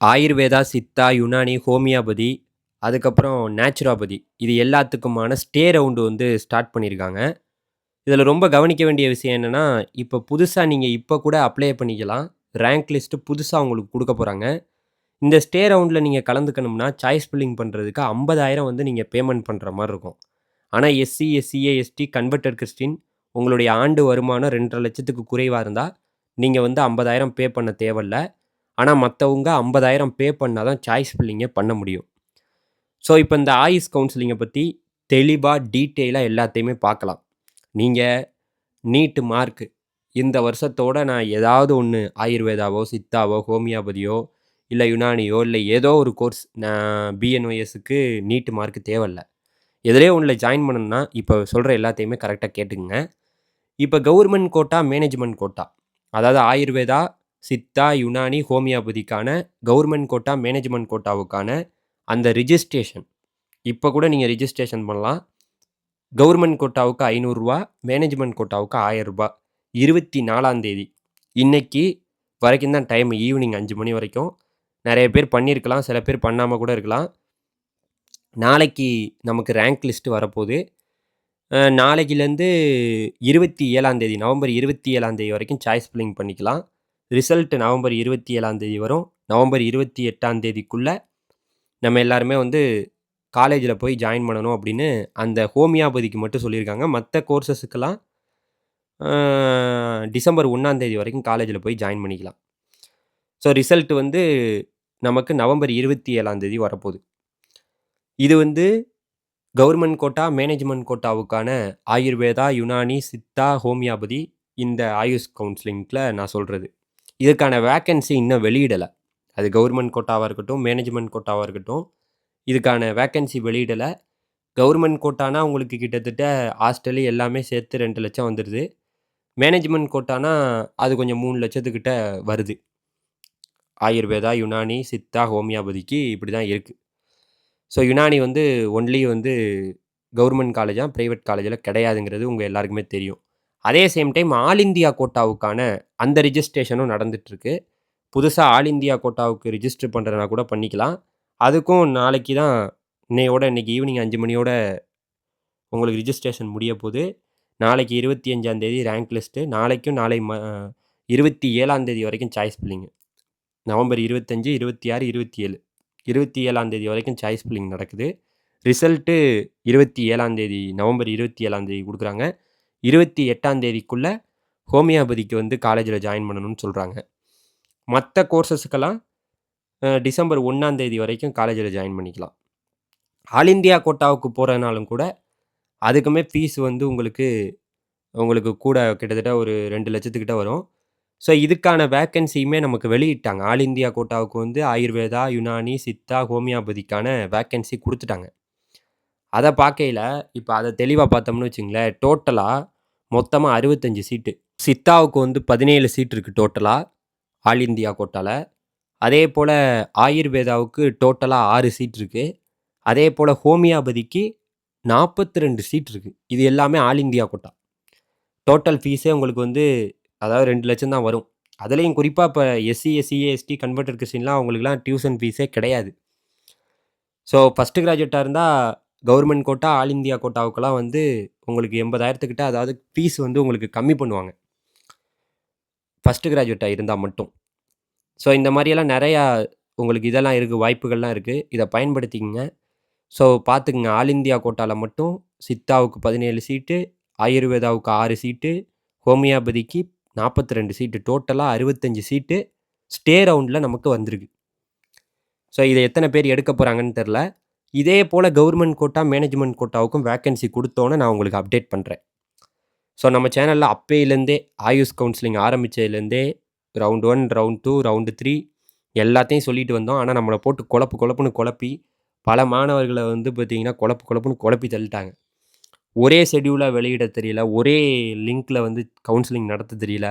Ayurveda, Siddha, Unani, homeopathy, அதுக்கப்புறம் naturopathy. இது எல்லாத்துக்குமான stay round வந்து ஸ்டார்ட் பண்ணியிருக்காங்க. இதில ரொம்ப கவனிக்க வேண்டிய விஷயம் என்னன்னா, இப்ப புதுசா நீங்க இப்ப கூட அப்ளை பண்ணிக்கலாம். ரேங்க் லிஸ்ட் புதுசா உங்களுக்கு குடுக்க போறாங்க. இந்த ஸ்டே ரவுண்ட்ல நீங்க கலந்துக்கணும்னா, சாய்ஸ் ஃபில்லிங் பண்றதுக்கு 50,000 வந்து நீங்க பேமெண்ட் பண்ற மாரி இருக்கும். ஆனா SC, SCA, ST, converted Christian உங்களுடைய ஆண்டு வருமானம் 2,50,000க்கு குறைவா இருந்தா, நீங்க வந்து 50,000 பே பண்ண தேவல்ல. ஆனா மத்தவங்க 50,000 பே பண்ணா தான் சாய்ஸ் ஃபில்லிங்கே பண்ண முடியும். ஸோ, இப்ப இந்த ஆயுஷ் கவுன்சிலிங்க பத்தி தெளிவா, டீட்டெயிலா எல்லாத்தையுமே பார்க்கலாம். நீங்க நீட் மார்க் இந்த வருஷத்தோட நான் ஏதாவது ஒண்ணு ஆயுர்வேதாவோ, சித்தாவோ, ஹோமியோபதியோ, இல்ல யுனானியோ, இல்ல ஏதோ ஒரு கோர்ஸ் நான் பிஎன்ஒஎஸ்க்கு நீட் மார்க் தேவல்ல. எதுலயோ ஒண்ணுல ஜாயின் பண்ணணும்னா, இப்ப சொல்ற எல்லாத்தையுமே கரெக்ட்டா கேட்டுக்கங்க. இப்ப கவர்மெண்ட் கோட்டா, மேனேஜ்மென்ட் கோட்டா. அதாவது ஆயுர்வேதா, சித்தா, யுனானி, ஹோமியோபதிக்கான கவர்மெண்ட் கோட்டா, மேனேஜ்மென்ட் கோட்டாவுக்கான அந்த ரிஜிஸ்ட்ரேஷன். இப்ப கூட நீங்க ரிஜிஸ்ட்ரேஷன் பண்ணலாம். கவர்மெண்ட் கோட்டாவுக்கு ரூ. 500, மேனேஜ்மென்ட் கோட்டாவுக்கு ரூ. 1000. 24ஆம் தேதி. இன்னைக்கு வரைக்கும் தான் டைம். ஈவினிங் 5 மணி வரைக்கும். நெறைய பேர் பண்ணியிருக்கலாம். சில பேர் பண்ணாம கூட இருக்கலாம். நாளைக்கு நமக்கு ரேங்க் லிஸ்ட் வரப்போது. நாளைக்கிலேருந்து 27ஆம் தேதி, நவம்பர் 27ஆம் தேதி வரைக்கும் சாய்ஸ் ஃபில்லிங் பண்ணிக்கலாம். ரிசல்ட் நவம்பர் 27ஆம் தேதி வரும். நவம்பர் 28ஆம் தேதிக்குள்ள நம்ம எல்லாருமே வந்து காலேஜ்ல போய் ஜாயின் பண்ணணும் அப்படின்னு அந்த ஹோமியோபதிக்கு மட்டும் சொல்லியிருக்காங்க. மத்த கோர்ஸஸுக்கெல்லாம் அ டிசம்பர் 1ஆம் தேதி வரைக்கும் காலேஜ்ல போய் ஜாயின் பண்ணிக்கலாம். ஸோ ரிசல்ட் வந்து நமக்கு நவம்பர் 27ஆம் தேதி வரப்போது. இது வந்து கவர்மெண்ட் கோட்டா, மேனேஜ்மென்ட் கோட்டாவுக்கான ஆயுர்வேதா, யுனானி, சித்தா, ஹோமியோபதி இந்த ஆயுஷ் கவுன்சிலிங்ல நான் சொல்றது. இதுக்கான வேக்கன்சி இன்னும் வெளியிடல. அது கவர்மெண்ட் கோட்டாவா இருக்கட்டும், மேனேஜ்மென்ட் கோட்டாவா இருக்கட்டும். இதுக்கான வேக்கன்சி வெளியிடல. கவர்மெண்ட் கோட்டானா உங்களுக்கு கிட்டத்தட்ட ஹாஸ்டலு எல்லாமே சேர்த்து 2,00,000 வந்துருது. மேனேஜ்மென்ட் கோட்டானா அது கொஞ்சம் 3,00,000 கிட்ட வருது. ஆயுர்வேதா, யுனானி, சித்தா, ஹோமியோபதிக்கு இப்படி தான் இருக்கு. ஸோ யுனானி வந்து ஒன்லி வந்து கவர்மெண்ட் காலேஜா, பிரைவேட் காலேஜ்ல கிடையாதுங்கிறது உங்க எல்லாருக்குமே தெரியும். அதே சேம் டைம் ஆல் இந்தியா கோட்டாவுக்கான அந்த ரிஜிஸ்ட்ரேஷனும் நடந்துட்டுருக்கு. புதுசா ஆல் இந்தியா கோட்டாவுக்கு ரிஜிஸ்டர் பண்றதுனா கூட பண்ணிக்கலாம். அதுக்கும் நாளைக்கு தான் இன்னைக்கு ஈவினிங் 5 மணியோட உங்களுக்கு ரிஜிஸ்ட்ரேஷன் முடியப்போது. நாளைக்கு 25ஆம் தேதி ரேங்க் லிஸ்ட்டு. நாளைக்கும் 27ஆம் தேதி வரைக்கும் சாய்ஸ் ஃபில்லிங். நவம்பர் 25, 26, 27. 27ஆம் தேதி வரைக்கும் சாய்ஸ் ஃபில்லிங் நடக்குது. ரிசல்ட்டு 27ஆம் தேதி நவம்பர் 27ஆம் தேதி குடுக்குறாங்க. 28ஆம் தேதிக்குள்ள ஹோமியோபதிக்கு வந்து காலேஜ்ல ஜாயின் பண்ணணும்னு சொல்றாங்க. மத்த கோர்ஸஸ்க்கெல்லாம் டிசம்பர் 1ஆம் தேதி வரைக்கும் காலேஜ்ல ஜாயின் பண்ணிக்கலாம். ஆல் இந்தியா கோட்டாவுக்கு போறதுனாலும் கூட, அதுக்குமே ஃபீஸ் வந்து உங்களுக்கு உங்களுக்கு கூட கிட்டத்தட்ட ஒரு 2,00,000 கிட்ட வரும். ஸோ இதுக்கான வேக்கன்சியுமே நமக்கு வெளியிட்டாங்க. ஆல் இந்தியா கோட்டாவுக்கு வந்து ஆயுர்வேதா, யுனானி, சித்தா, ஹோமியோபதிக்கான வேக்கன்சி குடுத்துட்டாங்க. அத பார்க்கையில, இப்ப அத தெளிவா பார்த்தோம்னு வச்சுக்கங்களேன், டோட்டலா மொத்தமா 65 சீட்டு. சித்தாவுக்கு வந்து 17 சீட் இருக்கு டோட்டலா, ஆல் இந்தியா கோட்டால. அதேபோல ஆயுர்வேதாவுக்கு டோட்டலா 6 சீட் இருக்கு. அதேபோல ஹோமியோபதிக்கு 42 சீட் இருக்கு. இது எல்லாமே ஆல் இந்தியா கோட்டா. டோட்டல் ஃபீஸே உங்களுக்கு வந்து அதாவது 2,00,000 தான் வரும். அதுலயும் குறிப்பா இப்ப எஸ்சி, எஸ்சிஏ, எஸ்டி, கன்வெர்டட் கிறிஸ்டின்லாம் அவங்களுக்குலாம் டியூஷன் ஃபீஸே கிடையாது. ஸோ ஃபர்ஸ்ட் கிராஜுவேட்டா இருந்தா கவர்மெண்ட் கோட்டா, ஆல் இந்தியா கோட்டாவுக்கெல்லாம் வந்து உங்களுக்கு 80,000 கிட்ட அதாவது ஃபீஸ் வந்து உங்களுக்கு கம்மி பண்ணுவாங்க. ஃபர்ஸ்ட் கிராஜுவேட்டா இருந்தா மட்டும். ஸோ இந்த மாரியெல்லாம் நெறையா உங்களுக்கு இதெல்லாம் இருக்கு, வாய்ப்புகள்லாம் இருக்கு. இத பயன்படுத்திக்கங்க. ஸோ பார்த்துக்கங்க. ஆல் இந்தியா கோட்டால மட்டும் சித்தாவுக்கு 17 சீட்டு, ஆயுர்வேதாவுக்கு 6 சீட்டு, ஹோமியோபதிக்கு 42 சீட்டு. டோட்டலா 65 சீட்டு ஸ்டே ரவுண்ட்ல நமக்கு வந்திருக்கு. ஸோ இத எத்தன பேர் எடுக்க போறாங்கன்னு தெர்ல. இதே போல கவர்மெண்ட் கோட்டா, மேனேஜ்மென்ட் கோட்டாவுக்கும் வேக்கன்சி குடுத்தோனே நான் உங்களுக்கு அப்டேட் பண்றேன். ஸோ நம்ம சேனல்ல அப்பையிலேருந்தே ஆயுஷ் கவுன்சிலிங் ஆரம்பிச்சதுலேருந்தே ரவுண்ட் 1, ரவுண்ட் 2, ரவுண்ட் 3 எல்லாத்தையும் சொல்லிட்டு வந்தோம். ஆனா நம்மள போட்டு கொழப்புன்னு கொழப்பி, பல மாணவர்கள வந்து பார்த்தீங்கன்னா, கொழப்புன்னு கொழப்பி தள்ளிட்டாங்க. ஒரே ஷெட்யூலா வெளியிட தெரியல. ஒரே லிங்க்ல வந்து கவுன்சிலிங் நடத்த தெரியல.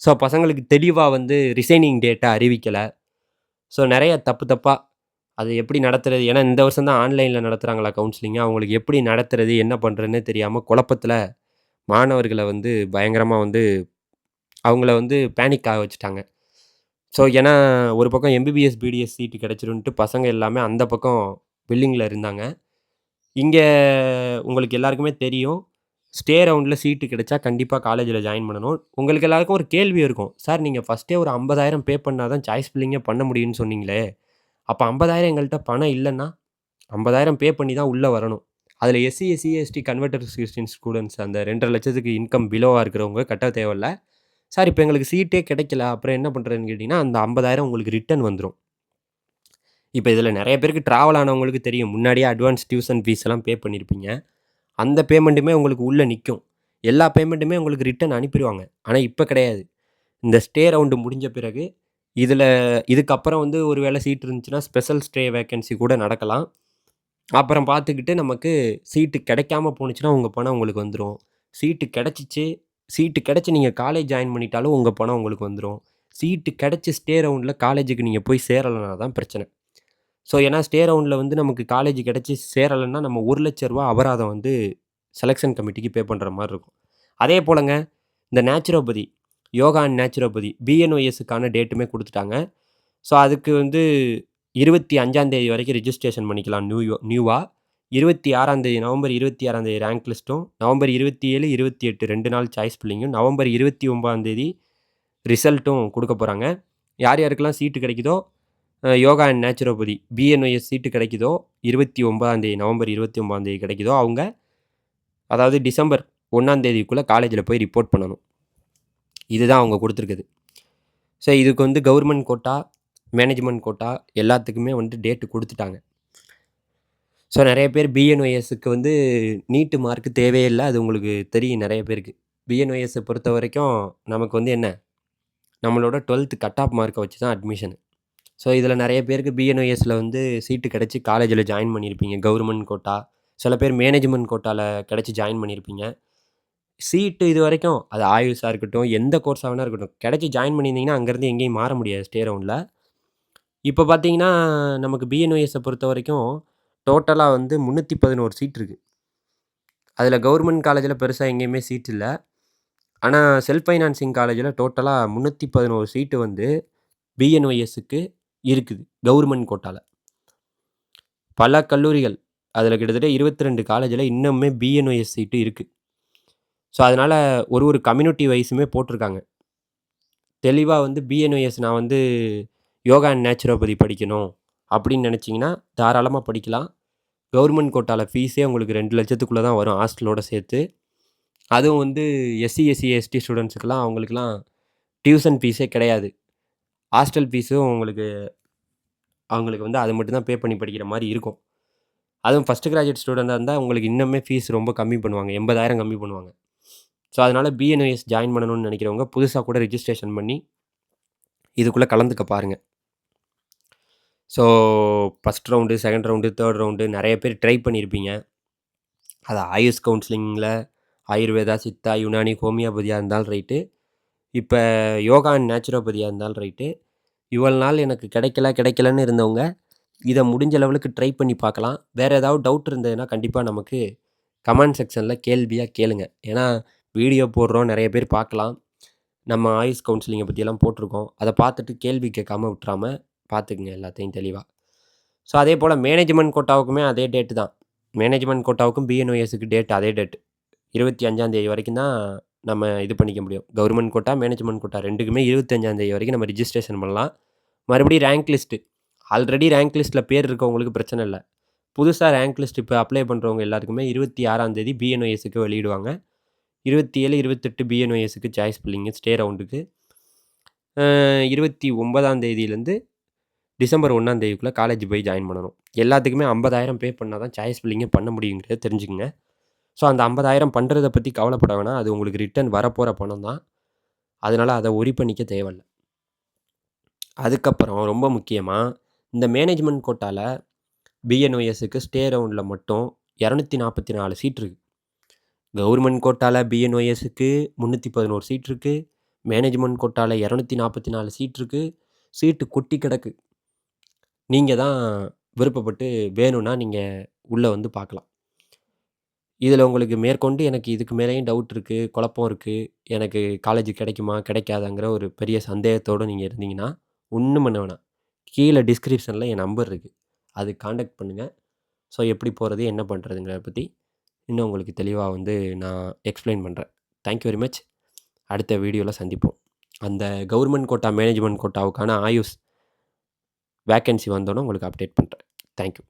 ஸோ பசங்களுக்கு தெளிவா வந்து ரிசைனிங் டேட்ட அறிவிக்கல. ஸோ நெறைய தப்பா அது எப்படி நடத்துறது? ஏன்னா இந்த வருஷம் தான் ஆன்லைன்ல நடத்துறாங்களா கவுன்சிலிங்க. அவங்களுக்கு எப்படி நடத்துறது? என்ன பண்றதுன்னே தெரியாம குழப்பத்தில மாணவர்கள வந்து பயங்கரமா வந்து அவங்கள வந்து பேனிக் ஆக வச்சுட்டாங்க. ஸோ ஏன்னா, ஒரு பக்கம் எம்பிபிஎஸ், பிடிஎஸ் சீட்டு கிடைச்சிருன்ட்டு பசங்க எல்லாமே அந்த பக்கம் வில்லிங்ல இருந்தாங்க. இங்க உங்களுக்கு எல்லாருக்குமே தெரியும். ஸ்டே ரவுண்ட்ல சீட்டு கிடைச்சா கண்டிப்பா காலேஜ்ல ஜாயின் பண்ணணும். உங்களுக்கு எல்லாருக்கும் ஒரு கேள்வி இருக்கும். சார் நீங்க ஃபர்ஸ்ட்டே ஒரு 50,000 பே பண்ணா தான் சாய்ஸ் ஃபில்லிங்கே பண்ண முடியும்னு சொன்னீங்களே! அப்ப 50,000 எங்கள்ட்ட பணம் இல்லன்னா, 50,000 பே பண்ணி தான் உள்ள வரணும். அதுல SC, SC, ST converted Christian students அந்த 2,50,000க்கு இன்கம் பிலோவா இருக்கிறவங்க கட்ட தேவையில்ல. சார் இப்ப எங்களுக்கு சீட்டே கிடைக்கல. அப்புறம் என்ன பண்றதுன்னு கேட்டீங்கன்னா, அந்த 50,000 உங்களுக்கு ரிட்டர்ன் வந்துரும். இப்ப இதுல நெறைய பேருக்கு டிராவல் ஆனவங்களுக்கு தெரியும். முன்னாடியே அட்வான்ஸ் டியூஷன் ஃபீஸ்லாம் பே பண்ணியிருப்பீங்க. அந்த பேமெண்ட்டுமே உங்களுக்கு உள்ள நிக்கும். எல்லா பேமெண்ட்டுமே உங்களுக்கு ரிட்டர்ன் அனுப்பிருவாங்க. ஆனா இப்ப கிடையாது. இந்த ஸ்டே ரவுண்ட் முடிஞ்ச பிறகு, இதுல இதுக்கப்புறம் வந்து ஒரு வேள சீட் இருந்துச்சுன்னா, ஸ்பெஷல் ஸ்டே வேக்கன்சி கூட நடக்கலாம். அப்புறம் பார்த்துக்கிட்டு நமக்கு சீட்டு கிடைக்காம போணுச்சுன்னா, உங்க பணம் உங்களுக்கு வந்துரும். சீட்டு கிடைச்சிச்சு, சீட்டு கிடைச்சு நீங்க காலேஜ் ஜாயின் பண்ணிட்டாலும் உங்க பணம் உங்களுக்கு வந்துரும். சீட்டு கிடைச்சு ஸ்டே ரவுண்ட்ல காலேஜுக்கு நீங்க போய் சேரலனா தான் பிரச்சனை. ஸோ, ஏன்னா ஸ்டே ரவுண்ட்ல வந்து நமக்கு காலேஜ் கிடைச்சு சேரலன்னா, நம்ம ரூ. 1,00,000 அபராதம் வந்து செலக்ஷன் கமிட்டிக்கு பே பண்ற மாரி இருக்கும். அதே போலங்க, இந்த நேச்சுரோபதி, யோகா அண்ட் நேச்சுரோபதி பிஎன்ஒஎஸ்ஸுக்கான டேட்டுமே குடுத்துட்டாங்க. ஸோ, அதுக்கு வந்து 25ஆம் தேதி வரைக்கும் ரிஜிஸ்ட்ரேஷன் பண்ணிக்கலாம் நியூவா. 26ஆம் தேதி நவம்பர் 26ஆம் தேதி ரேங்க் லிஸ்ட்டும், நவம்பர் 27, 28 2 நாள் சாய்ஸ் ஃபில்லிங்கும், நவம்பர் 29ஆம் தேதி ரிசல்ட்டும் குடுக்கப் போறாங்க. யார் யாருக்கெல்லாம் சீட்டு கிடைக்குதோ, யோகா அண்ட் நேச்சுரோபதி பிஎன்ஒஎஸ் சீட்டு கிடைக்குதோ, 29ஆம் தேதி நவம்பர் 29ஆம் தேதி கிடைக்குதோ, அவங்க அதாவது டிசம்பர் 1ஆம் தேதிக்குள்ள காலேஜ்ல போய் ரிப்போர்ட் பண்ணணும். இதுதான் அவங்க குடுத்துருக்குது. ஸோ, இதுக்கு வந்து கவர்மெண்ட் கோட்டா, மேனேஜ்மென்ட் கோட்டா எல்லாத்துக்குமே வந்து டேட் குடுத்துட்டாங்க. ஸோ, நெறைய பேர் பிஎன்ஒஎஸ்ஸுக்கு வந்து நீட் மார்க் தேவையே இல்ல. அது உங்களுக்கு தெரியும் நெறைய பேருக்கு. பிஎன்ஒஎஸ்ஸ பொறுத்தவரைக்கும் நமக்கு வந்து என்ன, நம்மளோட 12த் கட் ஆஃப் மார்க்க வச்சு தான் அட்மிஷன். ஸோ, இதில நெறைய பேருக்கு பிஎன்ஒஎஸ்ல வந்து சீட்டு கிடைச்சு காலேஜ்ல ஜாயின் பண்ணியிருப்பீங்க. Government quota. சில பேர் மேனேஜ்மென்ட் கோட்டால கிடைச்சு ஜாயின் பண்ணியிருப்பீங்க. சீட்டு இதுவரைக்கும் அது ஆயுஷா இருக்கட்டும், எந்த கோர்ஸா வேணா இருக்கட்டும், கிடைச்சு ஜாயின் பண்ணியிருந்தீங்கன்னா, அங்கேருந்து எங்கேயும் மாற முடியாது ஸ்டே ரவுண்ட்ல. இப்ப பார்த்தீங்கன்னா, நமக்கு பிஎன்ஒஎஸ்ஸ பொறுத்தவரைக்கும் டோட்டலா வந்து 311 சீட் இருக்கு. அதில கவர்மெண்ட் காலேஜ்ல பெருசா எங்கேயுமே சீட் இல்ல. ஆனா, செல்ஃப் ஃபைனான்சிங் காலேஜ்ல டோட்டலா 311 சீட்டு வந்து பிஎன்ஒஎஸ்ஸுக்கு இருக்குது. கவர்மெண்ட் கோட்டால. பல கல்லூரிகள், அதில கிட்டத்தட்ட 22 காலேஜ்ல இன்னமுமே பிஎன்ஒஎஸ் சீட்டு இருக்கு. ஸோ, அதனால ஒரு கம்யூனிட்டி வைஸுமே போட்டிருக்காங்க. தெளிவா வந்து பிஎன்ஒஎஸ் நான் வந்து யோகா அண்ட் நேச்சுரோபதி படிக்கணும் அப்படின்னு நினைச்சீங்கன்னா, தாராளமா படிக்கலாம். கவர்மெண்ட் கோட்டால ஃபீஸே உங்களுக்கு 2,00,000க்குள்ள தான் வரும் ஹாஸ்டலோட சேர்த்து. அதுவும் வந்து எஸ்சி, எஸ்சி, எஸ்டி ஸ்டூடண்ட்ஸுக்குலாம் அவங்களுக்குலாம் டியூஷன் ஃபீஸே கிடையாது. ஹாஸ்டல் ஃபீஸும் உங்களுக்கு அவங்களுக்கு வந்து அது மட்டும் தான் பே பண்ணி படிக்கிற மாரி இருக்கும். அதுவும் ஃபர்ஸ்ட் கிராஜுவேட் ஸ்டூடெண்ட்டா இருந்தா உங்களுக்கு இன்னுமே ஃபீஸ் ரொம்ப கம்மி பண்ணுவாங்க. 80,000 கம்மி பண்ணுவாங்க. ஸோ, அதனால பிஎன்ஒஎஸ் ஜாயின் பண்ணணும்னு நினைக்கிறவங்க புதுசா கூட ரிஜிஸ்ட்ரேஷன் பண்ணி இதுக்குள்ள கலந்துக்க பாருங்க. So, first round, second round, 3 round நெறைய பேர் ட்ரை பண்ணியிருப்பீங்க. அது ஆயுஷ் கவுன்சிலிங்ல ஆயுர்வேதா, சித்தா, யுனானி, ஹோமியோபதியா இருந்தாலும் ரைட்டு. இப்ப யோகா அண்ட் நேச்சுரோபதியா இருந்தாலும் ரைட்டு. இவ்வளவு நாள் எனக்கு கிடைக்கலன்னு இருந்தவங்க, இத முடிஞ்ச லெவலுக்கு ட்ரை பண்ணி பார்க்கலாம். வேற ஏதாவது டவுட் இருந்ததுன்னா, கண்டிப்பா நமக்கு கமெண்ட் செக்ஷன்ல கேள்வியா கேளுங்க. ஏன்னா, வீடியோ போடுறோம் நெறைய பேர் பார்க்கலாம். நம்ம ஆயுஷ் கவுன்சிலிங்க பத்தியெல்லாம் போட்டிருக்கோம். அத பார்த்துட்டு கேள்வி கேட்காம விட்டுறாம பார்த்துக்குங்க எல்லாத்தையும் தெளிவா. ஸோ, அதேபோல மேனேஜ்மென்ட் கோட்டாவுக்குமே அதே டேட் தான். மேனேஜ்மென்ட் கோட்டாவுக்கும் பிஎன்ஒஎஸ்ஸுக்கு டேட் அதே டேட். 25ஆம் தேதி வரைக்கும் தான் நம்ம இது பண்ணிக்க முடியும். கவர்மெண்ட் கோட்டா, மேனேஜ்மென்ட் கோட்டா 2க்குமே 25ஆம் தேதி வரைக்கும் நம்ம ரிஜிஸ்ட்ரேஷன் பண்ணலாம். மறுபடியும் ரேங்க் லிஸ்ட். ஆல்ரெடி ரேங்க் லிஸ்ட்ல பேர் இருக்கவங்களுக்கு பிரச்சனை இல்ல. புதுசா ரேங்க் லிஸ்ட் இப்ப அப்ளை பண்றவங்க எல்லாருக்குமே 26ஆம் தேதி பிஎன்ஒஎஸ்ஸுக்கு வெளியிடுவாங்க. 27, 28 பிஎன்ஒஎஸ்ஸுக்கு சாய்ஸ் ஃபில்லிங் ஸ்டே ரவுண்டுக்கு. 29ஆம் தேதியிலேருந்து டிசம்பர் 1ஆம் தேதிக்குள்ள காலேஜ் போய் ஜாயின் பண்ணணும். எல்லாத்துக்குமே 50,000 பே பண்ணா தான் சாய்ஸ் ஃபில்லிங்கே பண்ண முடியுங்கிறத தெரிஞ்சுக்கங்க. ஸோ, அந்த 50,000 பண்றத பத்தி கவலைப்பட வேணாம். அது உங்களுக்கு ரிட்டர்ன் வரப்போற பணம் தான். அதனால அத ஒரி பண்ணிக்க தேவையில்ல. அதுக்கப்புறம் ரொம்ப முக்கியமா, இந்த மேனேஜ்மென்ட் கோட்டால பிஎன்ஒஎஸ்ஸுக்கு ஸ்டே ரவுண்ட்ல மட்டும் 244 சீட் இருக்கு. கவர்மெண்ட் கோட்டால பிஎன்ஒஎஸ்ஸுக்கு 311 சீட் இருக்கு. மேனேஜ்மென்ட் கோட்டால 244 சீட் இருக்கு. சீட்டு கொட்டி கிடக்கு. நீங்க தான் விருப்பப்பட்டு வேணும்னா நீங்க உள்ள வந்து பார்க்கலாம். இதில உங்களுக்கு மேற்கொண்டு எனக்கு இதுக்கு மேலேயும் டவுட் இருக்கு, குழப்பம் இருக்கு. எனக்கு காலேஜ் கிடைக்குமா? கிடைக்காதாங்கிற ஒரு பெரிய சந்தேகத்தோட நீங்க இருந்தீங்கன்னா, ஒண்ணும் பண்ண வேணாம். கீழ டிஸ்கிரிப்ஷன்ல என் நம்பர் இருக்கு. அதுக்கு கான்டாக்ட் பண்ணுங்க. ஸோ எப்படி போறது, என்ன பண்றதுங்கிறத பத்தி இன்னும் உங்களுக்கு தெளிவா வந்து நான் எக்ஸ்ப்ளைன் பண்றேன். Thank you very much. அடுத்த வீடியோல சந்திப்போம். அந்த கவர்மெண்ட் கோட்டா, மேனேஜ்மென்ட் கோட்டாவுக்கான ஆயுஷ் வேக்கன்சி வந்தோனே உங்களுக்கு அப்டேட் பண்றேன். Thank you.